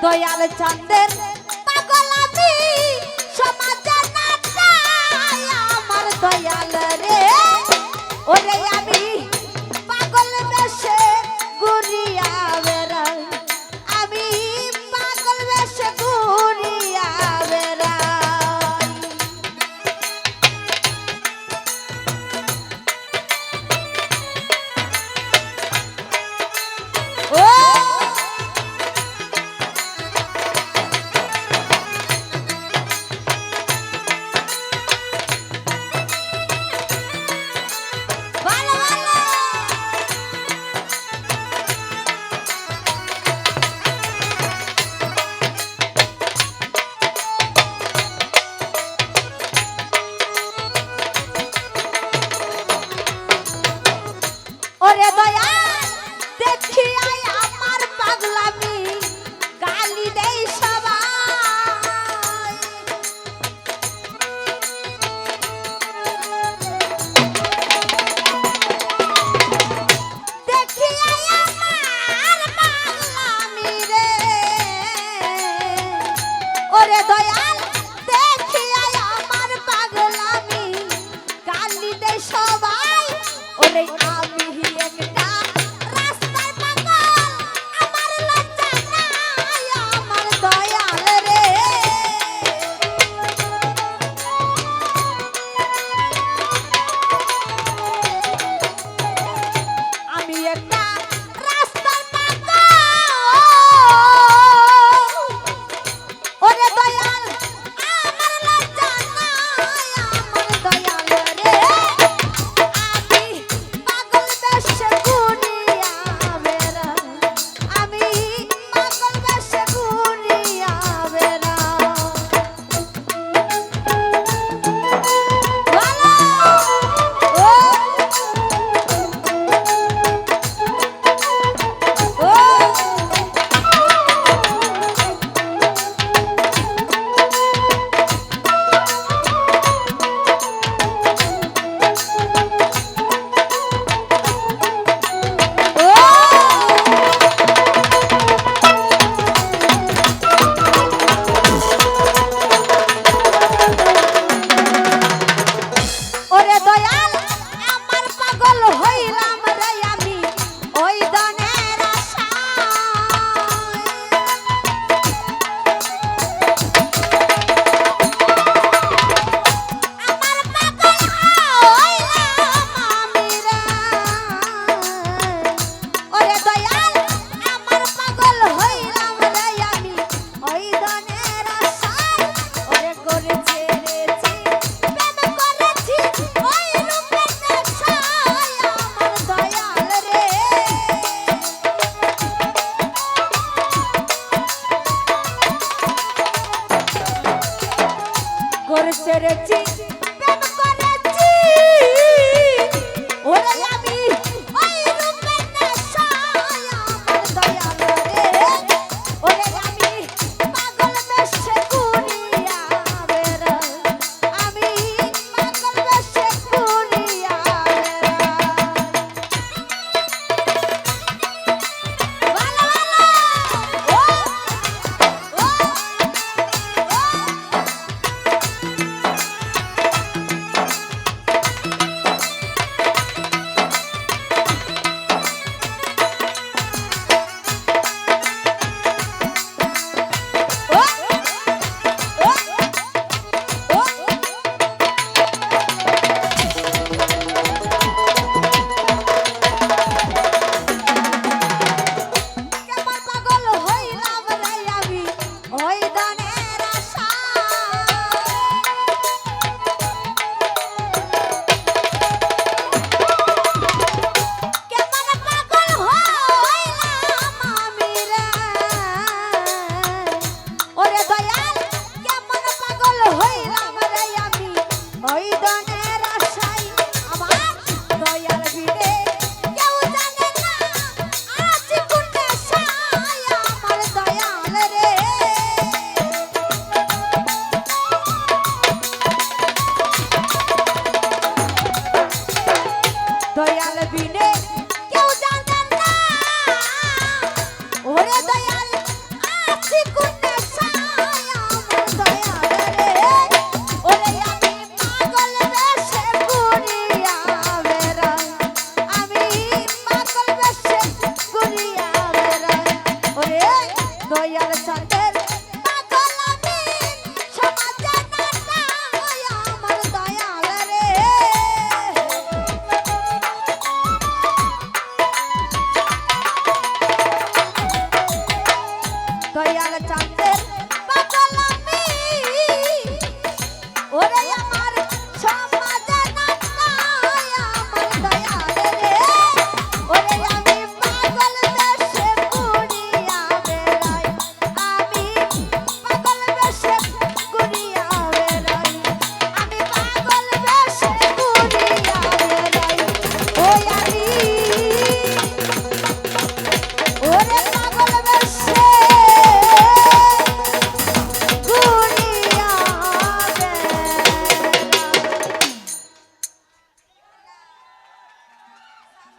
দয়াল চাঁদের পাগল আমি সমাজে না চাই আমার দয়াল রে ওরে আমি পাগল বেশে ঘুরিয়া বেড়াই আমি পাগল বেশে ঘুরিয়া বেড়াই ও ওরে দয়াল দেখিয়া আমার পাগলামি গালি দেই সবাই দেখিয়া আমার পাগলামি রে ওরে দয়াল দেখিয়া আমার পাগলামি গালি দেই সবাই ওরে আমি একটা রাস্তার পাগল আমার লজ্জা নাই আমার দয়াল রে আমি একটা রাস্তার পাগল ওরে দয়াল আমার লজ্জা নাই আমার দয়াল রে আমি পাগল বেশে ঘুরিয়া বেড়াই আমি পাগল বেশে ঘুরিয়া বেড়াই ওরে দয়াল আমার পাগল হইলাম রে আমি ওই দনের আশায় আমার পাগল হইলাম আমি রে ওরে দয়াল আমার পাগল হইলাম রে আমি ওই দনের আশায় ওরে করেছে রে প্রেম করেছি ওই রূপের নেশায় আমার দয়াল রে করেছে রে